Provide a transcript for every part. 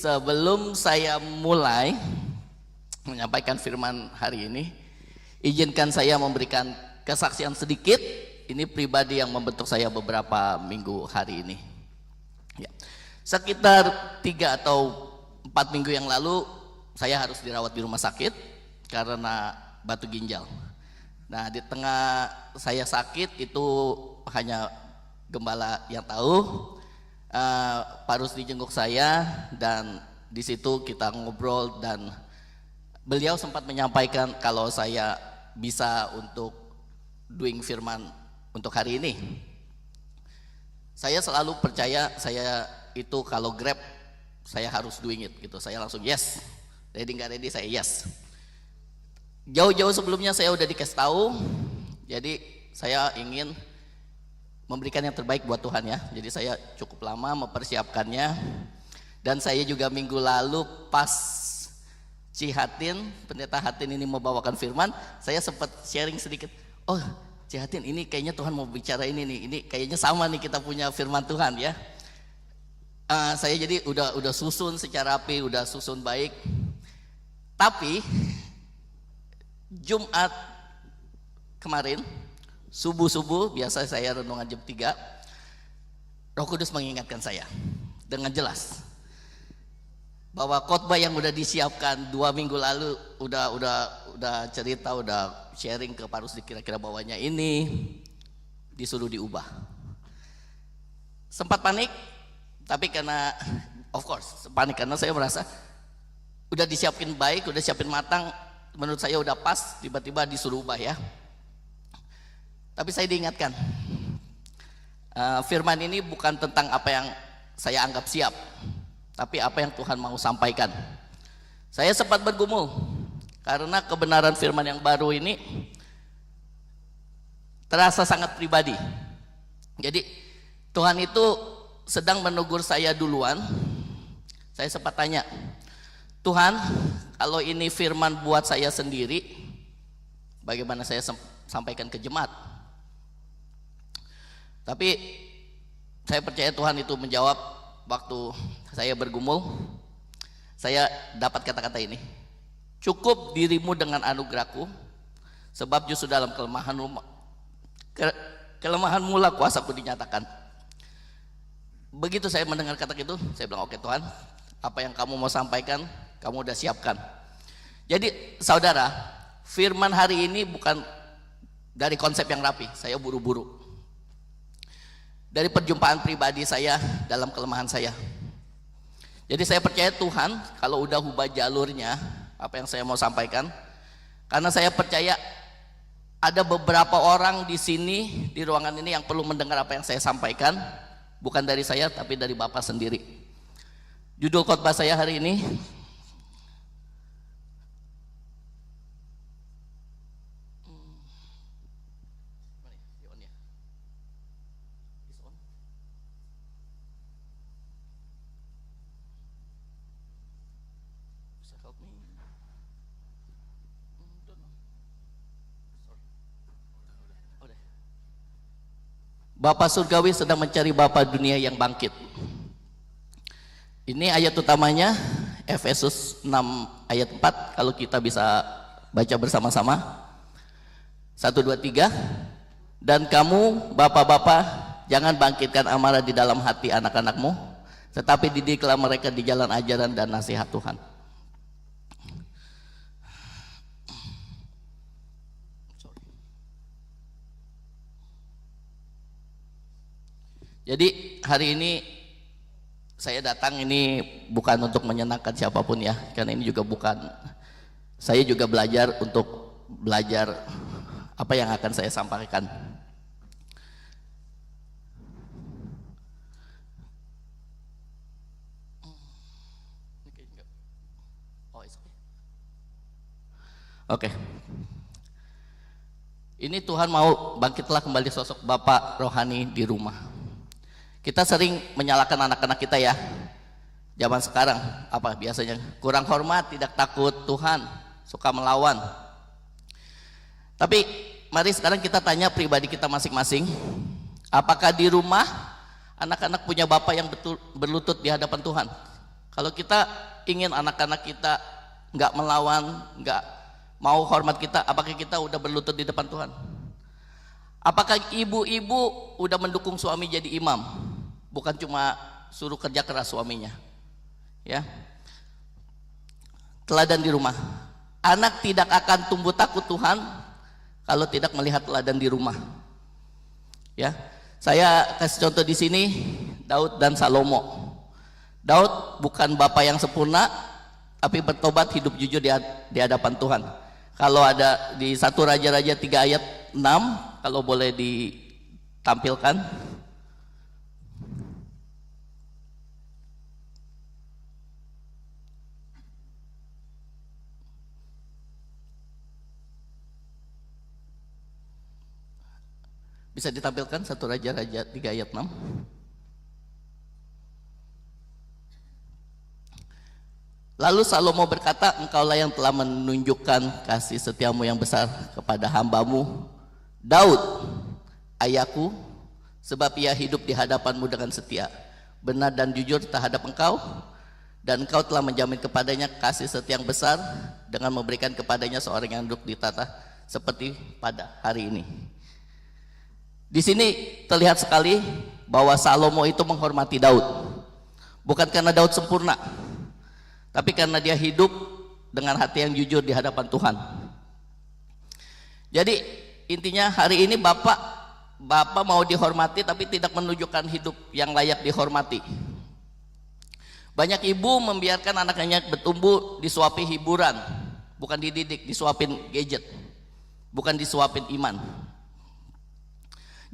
sebelum saya mulai menyampaikan firman hari ini, izinkan saya memberikan kesaksian sedikit. Ini pribadi yang membentuk saya beberapa minggu hari ini. Ya. Sekitar 3 atau 4 minggu yang lalu, saya harus dirawat di rumah sakit karena batu ginjal. Nah, di tengah saya sakit itu hanya gembala yang tahu. Pak Rusdi jenguk saya dan di situ kita ngobrol dan beliau sempat menyampaikan kalau saya bisa untuk doing firman untuk hari ini. Saya selalu percaya saya itu kalau grab saya harus doing it gitu. Saya langsung yes. Ready nggak ready saya yes. Jauh-jauh sebelumnya saya udah dikasih tahu. Jadi saya ingin memberikan yang terbaik buat Tuhan ya. Jadi saya cukup lama mempersiapkannya. Dan saya juga minggu lalu pas Cihatin, pendeta Hatin ini membawakan firman, saya sempat sharing sedikit. Oh, Cihatin ini kayaknya Tuhan mau bicara ini nih. Ini kayaknya sama nih kita punya firman Tuhan ya. Saya jadi udah susun secara rapi, udah susun baik. Tapi Jumat kemarin subuh-subuh, biasa saya renungan jam 3, Roh Kudus mengingatkan saya dengan jelas bahwa khotbah yang udah disiapkan 2 minggu lalu udah cerita, udah sharing ke Pak Rusdi kira-kira bawahnya ini disuruh diubah. Sempat panik, tapi karena of course panik karena saya merasa udah disiapin baik, udah siapin matang, menurut saya udah pas, tiba-tiba disuruh ubah ya. Tapi saya diingatkan, firman ini bukan tentang apa yang saya anggap siap, tapi apa yang Tuhan mau sampaikan. Saya sempat bergumul karena kebenaran firman yang baru ini terasa sangat pribadi. Jadi Tuhan itu sedang menegur saya duluan. Saya sempat tanya, Tuhan, kalau ini firman buat saya sendiri, bagaimana saya sampaikan ke jemaat? Tapi saya percaya Tuhan itu menjawab. Waktu saya bergumul, saya dapat kata-kata ini, cukup dirimu dengan anugerahku, sebab justru dalam kelemahanmu lah kuasaku dinyatakan. Begitu saya mendengar kata itu, saya bilang oke Tuhan, apa yang kamu mau sampaikan kamu udah siapkan. Jadi saudara, firman hari ini bukan dari konsep yang rapi, saya buru-buru. Dari perjumpaan pribadi saya dalam kelemahan saya. Jadi saya percaya Tuhan kalau udah ubah jalurnya apa yang saya mau sampaikan, karena saya percaya ada beberapa orang di sini di ruangan ini yang perlu mendengar apa yang saya sampaikan, bukan dari saya tapi dari Bapak sendiri. Judul khotbah saya hari ini Bapa surgawi sedang mencari Bapa dunia yang bangkit. Ini ayat utamanya Efesus 6 ayat 4. Kalau kita bisa baca bersama-sama 1, 2, 3. Dan kamu bapak-bapak, jangan bangkitkan amarah di dalam hati anak-anakmu, tetapi didiklah mereka di jalan ajaran dan nasihat Tuhan. Jadi hari ini saya datang ini bukan untuk menyenangkan siapapun ya, karena ini juga bukan, saya juga belajar untuk belajar apa yang akan saya sampaikan. Oke. Ini Tuhan mau bangkitlah kembali sosok Bapak rohani di rumah. Kita sering menyalahkan anak-anak kita ya. Zaman sekarang apa biasanya? Kurang hormat, tidak takut Tuhan, suka melawan. Tapi mari sekarang kita tanya pribadi kita masing-masing. Apakah di rumah anak-anak punya bapak yang betul berlutut di hadapan Tuhan? Kalau kita ingin anak-anak kita nggak melawan, nggak mau hormat kita, apakah kita udah berlutut di depan Tuhan? Apakah ibu-ibu udah mendukung suami jadi imam? Bukan cuma suruh kerja keras suaminya. Ya. Teladan di rumah. Anak tidak akan tumbuh takut Tuhan kalau tidak melihat teladan di rumah. Ya. Saya kasih contoh di sini Daud dan Salomo. Daud bukan bapak yang sempurna, tapi bertobat hidup jujur di hadapan Tuhan. Kalau ada di 1 Raja-Raja 3 ayat 6, kalau boleh ditampilkan. Bisa ditampilkan 1 Raja-Raja 3 ayat 6. Lalu Salomo berkata, engkaulah yang telah menunjukkan kasih setiamu yang besar kepada hambamu Daud, ayahku, sebab ia hidup di hadapanmu dengan setia, benar dan jujur terhadap engkau, dan engkau telah menjamin kepadanya kasih setia yang besar dengan memberikan kepadanya seorang yang duduk di tata seperti pada hari ini. Di sini terlihat sekali bahwa Salomo itu menghormati Daud, bukan karena Daud sempurna, tapi karena dia hidup dengan hati yang jujur di hadapan Tuhan. Jadi intinya hari ini bapak mau dihormati tapi tidak menunjukkan hidup yang layak dihormati. Banyak ibu membiarkan anaknya bertumbuh disuapi hiburan, bukan dididik, disuapin gadget, bukan disuapin iman.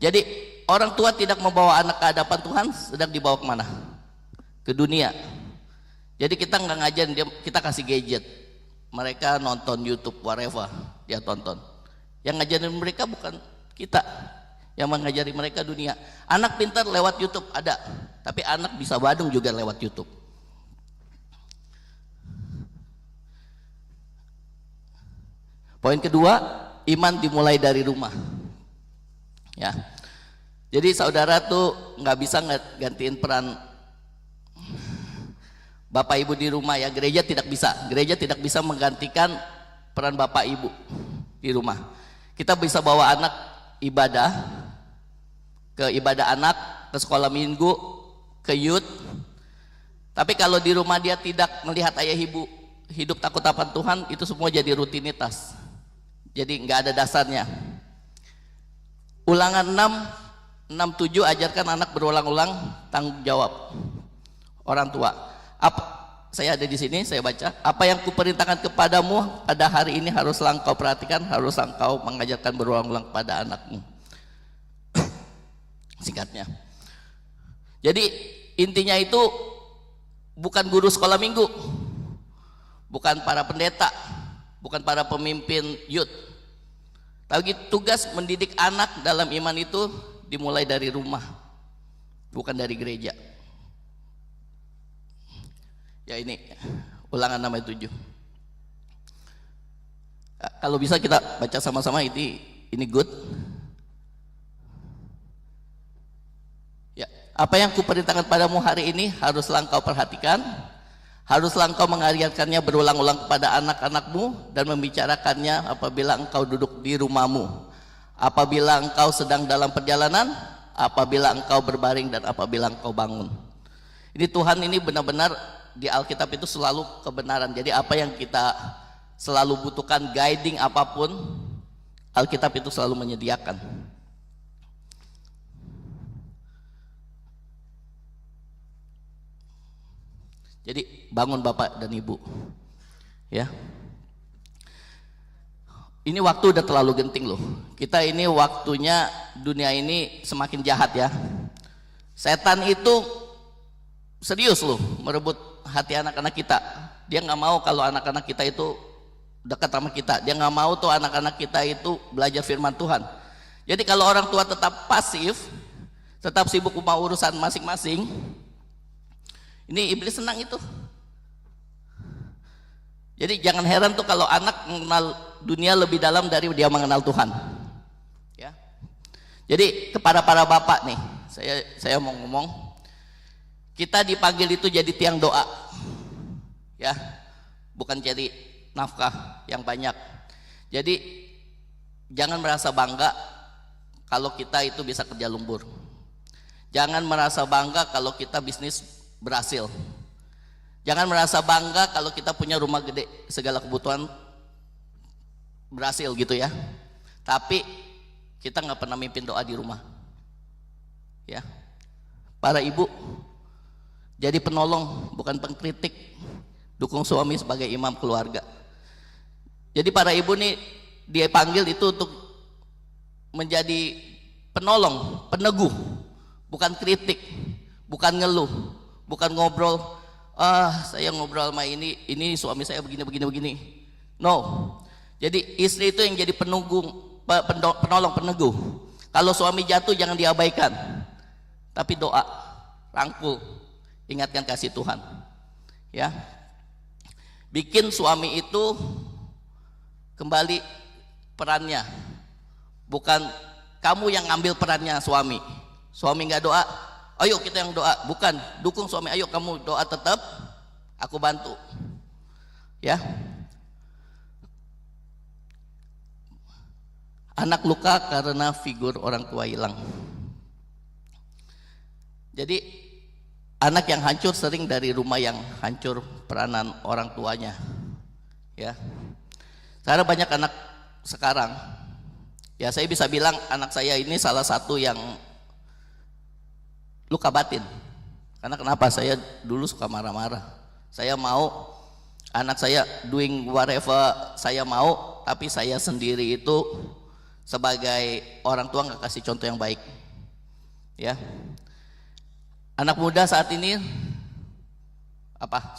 Jadi orang tua tidak membawa anak ke hadapan Tuhan, sedang dibawa kemana? Ke dunia. Jadi kita nggak ngajarin dia, kita kasih gadget, mereka nonton YouTube whatever dia tonton. Yang ngajarin mereka bukan kita, yang mengajari mereka dunia. Anak pintar lewat YouTube ada, tapi anak bisa badung juga lewat YouTube. Poin kedua, iman dimulai dari rumah. Ya, jadi saudara tuh nggak bisa gantiin peran bapak ibu di rumah ya. Gereja tidak bisa menggantikan peran bapak ibu di rumah. Kita bisa bawa anak ibadah, ke ibadah anak, ke sekolah minggu, ke youth. Tapi kalau di rumah dia tidak melihat ayah ibu hidup takut akan Tuhan, itu semua jadi rutinitas. Jadi nggak ada dasarnya. Ulangan 6:7 ajarkan anak berulang-ulang tanggung jawab orang tua. Saya ada di sini, saya baca. Apa yang kuperintahkan kepadamu pada hari ini haruslah engkau perhatikan, haruslah engkau mengajarkan berulang-ulang kepada anakmu. Singkatnya. Jadi intinya itu bukan guru sekolah minggu, bukan para pendeta, bukan para pemimpin youth. Tapi tugas mendidik anak dalam iman itu dimulai dari rumah, bukan dari gereja. Ya ini ulangan 6:7. Kalau bisa kita baca sama-sama, ini good. Ya, apa yang kuperintahkan padamu hari ini haruslah engkau perhatikan, haruslah engkau mengajarkannya berulang-ulang kepada anak-anakmu dan membicarakannya apabila engkau duduk di rumahmu, apabila engkau sedang dalam perjalanan, apabila engkau berbaring, dan apabila engkau bangun. Ini Tuhan ini benar-benar di Alkitab itu selalu kebenaran. Jadi apa yang kita selalu butuhkan, guiding apapun, Alkitab itu selalu menyediakan. Jadi bangun bapak dan ibu, ya. Ini waktu udah terlalu genting loh. Kita ini waktunya, dunia ini semakin jahat ya. Setan itu serius loh merebut hati anak-anak kita. Dia nggak mau kalau anak-anak kita itu dekat sama kita. Dia nggak mau tuh anak-anak kita itu belajar firman Tuhan. Jadi kalau orang tua tetap pasif, tetap sibuk sama urusan masing-masing, ini iblis senang itu. Jadi jangan heran tuh kalau anak mengenal dunia lebih dalam dari dia mengenal Tuhan. Ya. Jadi kepada para bapak nih, saya mau ngomong, kita dipanggil itu jadi tiang doa. ya, bukan cari nafkah yang banyak. Jadi jangan merasa bangga kalau kita itu bisa kerja lembur. Jangan merasa bangga kalau kita bisnis berhasil. Jangan merasa bangga kalau kita punya rumah gede, segala kebutuhan berhasil gitu ya. Tapi kita nggak pernah mimpin doa di rumah. Ya, para ibu jadi penolong bukan pengkritik. Dukung suami sebagai imam keluarga. Jadi para ibu nih dia panggil itu untuk menjadi penolong, peneguh, bukan kritik, bukan ngeluh, bukan ngobrol. Saya ngobrol sama ini suami saya begini. No. Jadi istri itu yang jadi penolong, peneguh. Kalau suami jatuh jangan diabaikan, tapi doa, rangkul, ingatkan kasih Tuhan. Ya, bikin suami itu kembali perannya, bukan kamu yang ngambil perannya suami. Suami nggak doa, ayo kita yang doa. Bukan, dukung suami, ayo kamu doa tetap, aku bantu. Ya, anak luka karena figur orang tua hilang. Jadi anak yang hancur sering dari rumah yang hancur peranan orang tuanya. Ya, karena banyak anak sekarang, ya saya bisa bilang anak saya ini salah satu yang luka batin. Karena kenapa? Saya dulu suka marah-marah. Saya mau anak saya doing whatever saya mau, tapi saya sendiri itu sebagai orang tua nggak kasih contoh yang baik. Ya, anak muda saat ini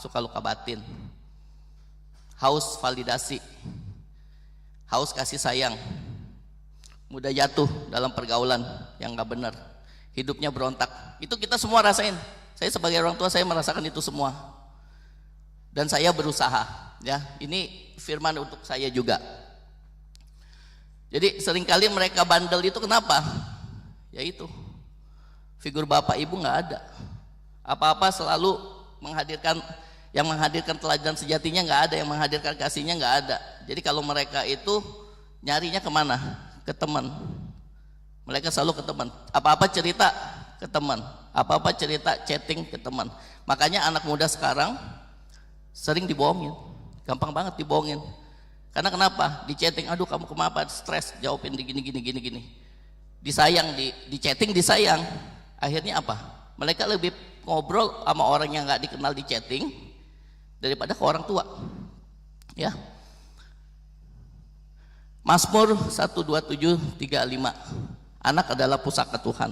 suka luka batin, haus validasi, haus kasih sayang, mudah jatuh dalam pergaulan yang nggak benar, hidupnya berontak. Itu kita semua rasain. Saya sebagai orang tua saya merasakan itu semua, dan saya berusaha. Ya, ini firman untuk saya juga. Jadi seringkali mereka bandel itu kenapa? Ya itu, figur bapak ibu nggak ada. Apa-apa selalu menghadirkan teladan sejatinya nggak ada, yang menghadirkan kasihnya nggak ada. Jadi kalau mereka itu nyarinya kemana? Ke teman. Mereka selalu ke teman. Apa-apa cerita ke teman. Apa-apa cerita chatting ke teman. Makanya anak muda sekarang sering dibohongin, gampang banget dibohongin. Karena kenapa? Di chatting, aduh kamu kenapa? Stres, jawabin di gini. Disayang, di chatting disayang. Akhirnya apa? Mereka lebih ngobrol sama orang yang nggak dikenal di chatting daripada ke orang tua. Ya. Mazmur 127:35. Anak adalah pusaka Tuhan.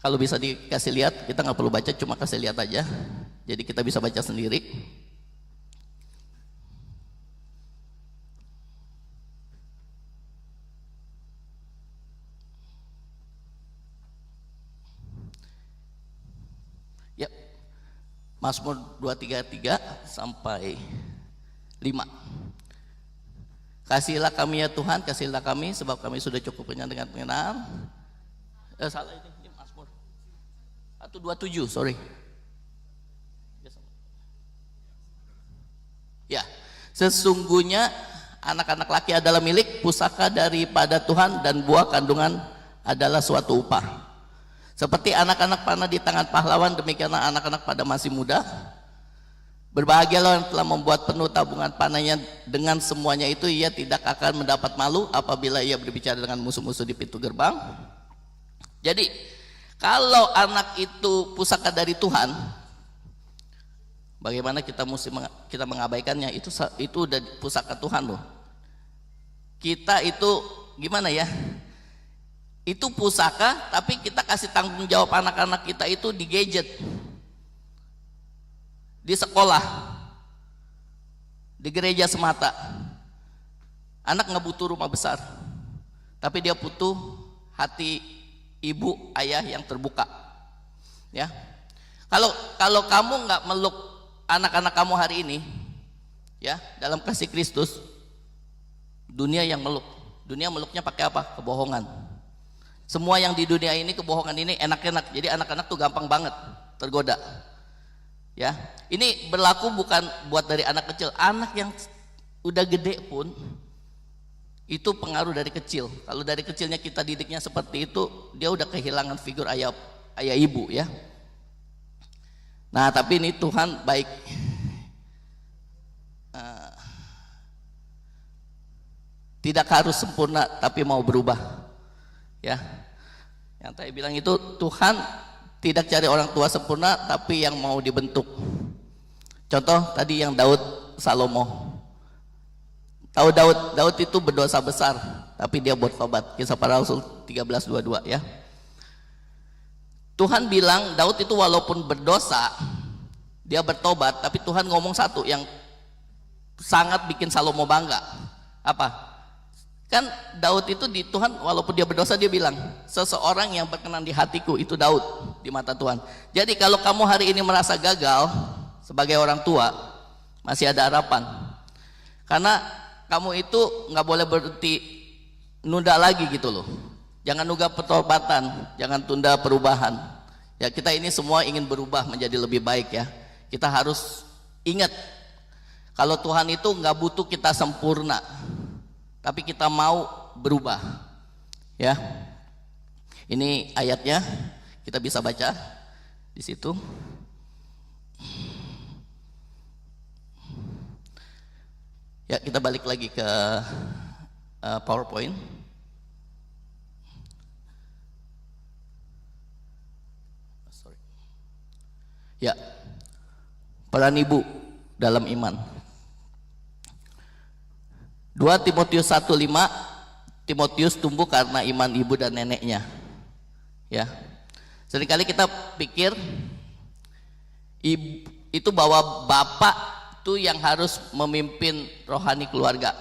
Kalau bisa dikasih lihat, kita nggak perlu baca, cuma kasih lihat aja. Jadi kita bisa baca sendiri. Ya, Mazmur 233 sampai 5. Kasihilah kami ya Tuhan, kasihilah kami sebab kami sudah cukup kenyang dengan pengenalan. Salah ini Mazmur 127, sorry. Ya, sesungguhnya anak-anak laki adalah milik, pusaka daripada Tuhan, dan buah kandungan adalah suatu upah. Seperti anak-anak panah di tangan pahlawan, demikianlah anak-anak pada masih muda. Berbahagialah yang telah membuat penuh tabungan panahnya, dengan semuanya itu ia tidak akan mendapat malu apabila ia berbicara dengan musuh-musuh di pintu gerbang. Jadi kalau anak itu pusaka dari Tuhan, bagaimana kita mengabaikannya? Itu udah pusaka Tuhan loh. Kita itu gimana ya? Itu pusaka, tapi kita kasih tanggung jawab anak-anak kita itu di gadget, di sekolah, di gereja semata. Anak nggak butuh rumah besar, tapi dia butuh hati ibu ayah yang terbuka. Ya, kalau kamu nggak meluk anak-anak kamu hari ini, ya dalam kasih Kristus, dunia yang meluk. Dunia meluknya pakai apa? Kebohongan. Semua yang di dunia ini, kebohongan ini enak-enak. Jadi anak-anak tuh gampang banget tergoda. Ya, ini berlaku bukan buat dari anak kecil, anak yang udah gede pun itu pengaruh dari kecil. Kalau dari kecilnya kita didiknya seperti itu, dia udah kehilangan figur ayah ibu ya. Nah, tapi ini Tuhan baik. Tidak harus sempurna, tapi mau berubah. Ya, yang saya bilang itu Tuhan tidak cari orang tua sempurna, tapi yang mau dibentuk. Contoh tadi yang Daud Salomo. Tahu Daud itu berdosa besar, tapi dia buat tobat. Kisah Para Rasul 13:22 ya. Tuhan bilang Daud itu walaupun berdosa, dia bertobat, tapi Tuhan ngomong satu yang sangat bikin Salomo bangga. Apa? Kan Daud itu di Tuhan walaupun dia berdosa, dia bilang seseorang yang berkenan di hatiku itu Daud di mata Tuhan. Jadi kalau kamu hari ini merasa gagal sebagai orang tua, masih ada harapan. Karena kamu itu nggak boleh berhenti nunda lagi gitu loh. Jangan nunda pertobatan, jangan tunda perubahan. Ya, kita ini semua ingin berubah menjadi lebih baik ya. Kita harus ingat kalau Tuhan itu nggak butuh kita sempurna, tapi kita mau berubah ya. Ini ayatnya, kita bisa baca di situ. Ya, kita balik lagi ke PowerPoint. Sorry. Ya, peran ibu dalam iman. 2 Timotius 1:5, Timotius tumbuh karena iman ibu dan neneknya. Ya, seringkali kita pikir ibu itu bahwa bapak itu yang harus memimpin rohani keluarga.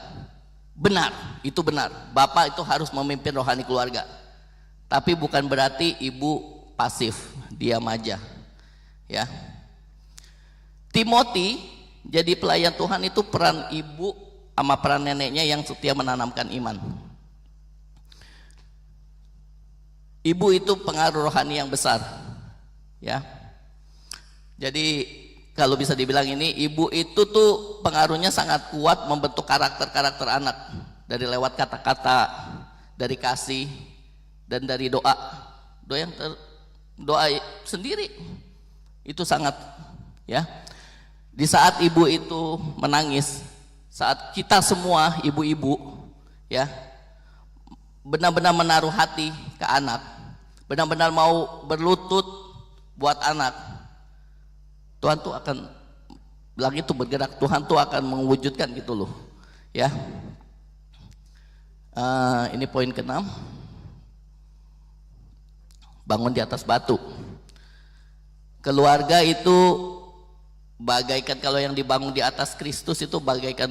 Benar, itu benar. Bapak itu harus memimpin rohani keluarga. Tapi bukan berarti ibu pasif, diam aja. Ya. Timothy jadi pelayan Tuhan itu peran ibu sama peran neneknya yang setia menanamkan iman. Ibu itu pengaruh rohani yang besar. Ya. Jadi kalau bisa dibilang ini, ibu itu tuh pengaruhnya sangat kuat membentuk karakter anak dari lewat kata-kata, dari kasih, dan dari doa. Doa sendiri itu sangat ya. Di saat ibu itu menangis, saat kita semua ibu-ibu ya benar-benar menaruh hati ke anak, benar-benar mau berlutut buat anak, Tuhan tuh akan bilang itu bergerak, Tuhan tuh akan mewujudkan gitu loh ya. Ini poin ke-6, bangun di atas batu. Keluarga itu bagaikan, kalau yang dibangun di atas Kristus itu bagaikan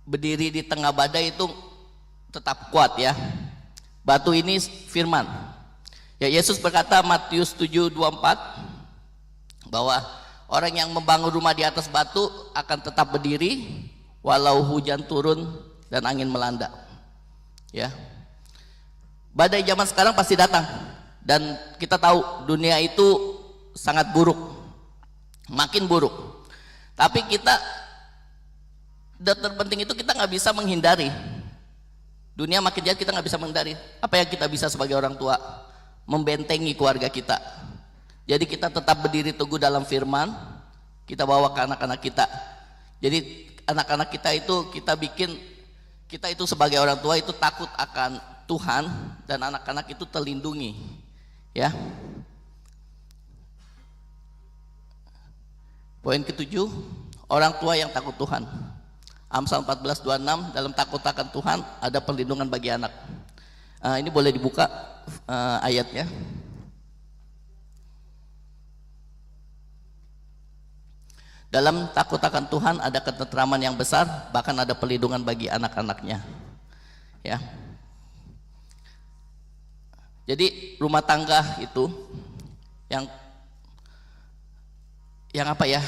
berdiri di tengah badai, itu tetap kuat ya. Batu ini firman ya. Yesus berkata Matius 7:24 bahwa orang yang membangun rumah di atas batu akan tetap berdiri walau hujan turun dan angin melanda ya. Badai zaman sekarang pasti datang, dan kita tahu dunia itu sangat buruk, makin buruk. Tapi kita, dan terpenting itu kita nggak bisa menghindari. Dunia makin jahat, kita nggak bisa menghindari. Apa yang kita bisa sebagai orang tua? Membentengi keluarga kita. Jadi kita tetap berdiri teguh dalam firman, kita bawa ke anak-anak kita. Jadi anak-anak kita itu kita bikin, kita itu sebagai orang tua itu takut akan Tuhan, dan anak-anak itu terlindungi ya. Poin ke-7, orang tua yang takut Tuhan. Amsal 14:26, dalam takut akan Tuhan ada perlindungan bagi anak. Ini boleh dibuka ayatnya. Dalam takut akan Tuhan ada ketentraman yang besar, bahkan ada perlindungan bagi anak-anaknya. Ya. Jadi rumah tangga itu yang apa ya,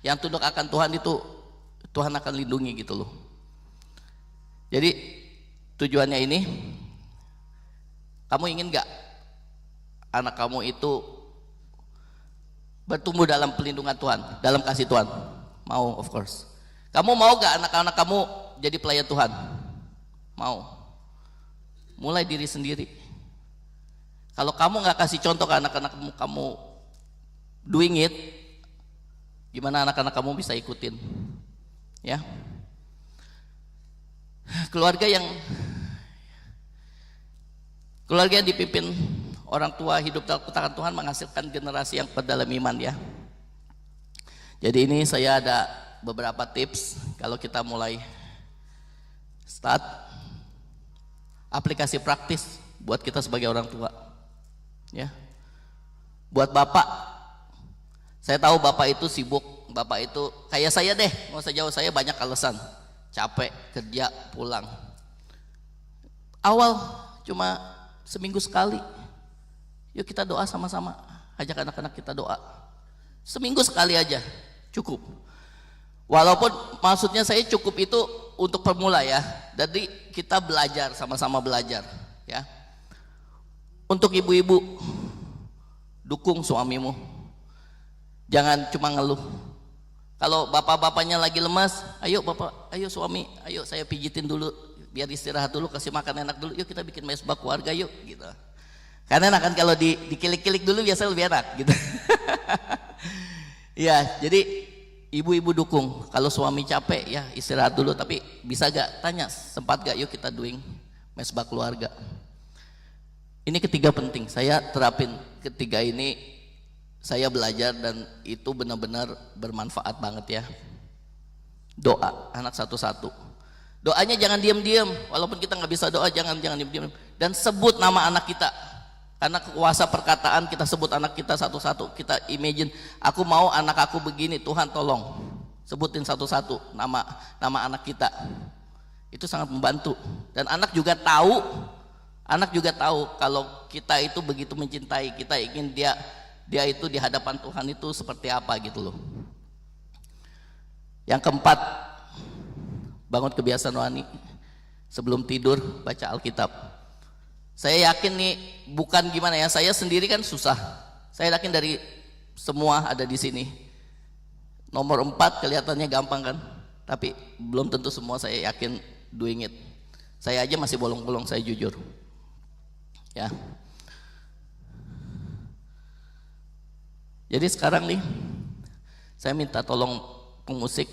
yang tunduk akan Tuhan itu Tuhan akan lindungi gitu loh. Jadi tujuannya ini, kamu ingin gak anak kamu itu bertumbuh dalam pelindungan Tuhan, dalam kasih Tuhan? Mau, of course. Kamu mau gak anak-anak kamu jadi pelayan Tuhan? Mau. Mulai diri sendiri. Kalau kamu gak kasih contoh ke anak-anak kamu doing it, gimana anak-anak kamu bisa ikutin? Ya. Keluarga yang dipimpin orang tua hidup dalam ketaatan Tuhan menghasilkan generasi yang kuat dalam iman, ya. Jadi ini saya ada beberapa tips kalau kita mulai start aplikasi praktis buat kita sebagai orang tua, ya. Buat bapak, saya tahu bapak itu sibuk, bapak itu kayak saya deh, nggak usah jauh, saya banyak alasan, capek kerja pulang. Awal cuma seminggu sekali, yuk kita doa sama-sama, ajak anak-anak kita doa, seminggu sekali aja cukup. Walaupun maksudnya saya cukup itu untuk pemula, ya, jadi kita belajar sama-sama belajar, ya. Untuk ibu-ibu, dukung suamimu, jangan cuma ngeluh. Kalau bapak-bapaknya lagi lemas, ayo bapak, ayo suami, ayo saya pijitin dulu, biar istirahat dulu, kasih makan enak dulu, yuk kita bikin mesbah keluarga yuk, gitu. Karena enak kan kalau dikilik-kilik dulu biasa lebih enak, gitu. Ya, jadi ibu-ibu dukung. Kalau suami capek, ya istirahat dulu, tapi bisa gak, tanya, sempat gak, yuk kita doing mesbah keluarga. Ini ketiga penting, saya terapin ketiga ini, saya belajar dan itu benar-benar bermanfaat banget, ya. Doa anak satu-satu, doanya jangan diam-diam, walaupun kita nggak bisa doa, jangan diam-diam, dan sebut nama anak kita, karena kuasa perkataan, kita sebut anak kita satu-satu, kita imagine, aku mau anak aku begini, Tuhan tolong, sebutin satu-satu nama anak kita, itu sangat membantu. Dan anak juga tahu kalau kita itu begitu mencintai, kita ingin dia itu di hadapan Tuhan itu seperti apa, gitu loh. Yang keempat, bangun kebiasaan rohani, sebelum tidur baca Alkitab. Saya yakin nih, bukan gimana ya, saya sendiri kan susah, saya yakin dari semua ada di sini, nomor 4 kelihatannya gampang kan, tapi belum tentu semua saya yakin doing it. Saya aja masih bolong-bolong, saya jujur, ya. Jadi sekarang nih, saya minta tolong pemusik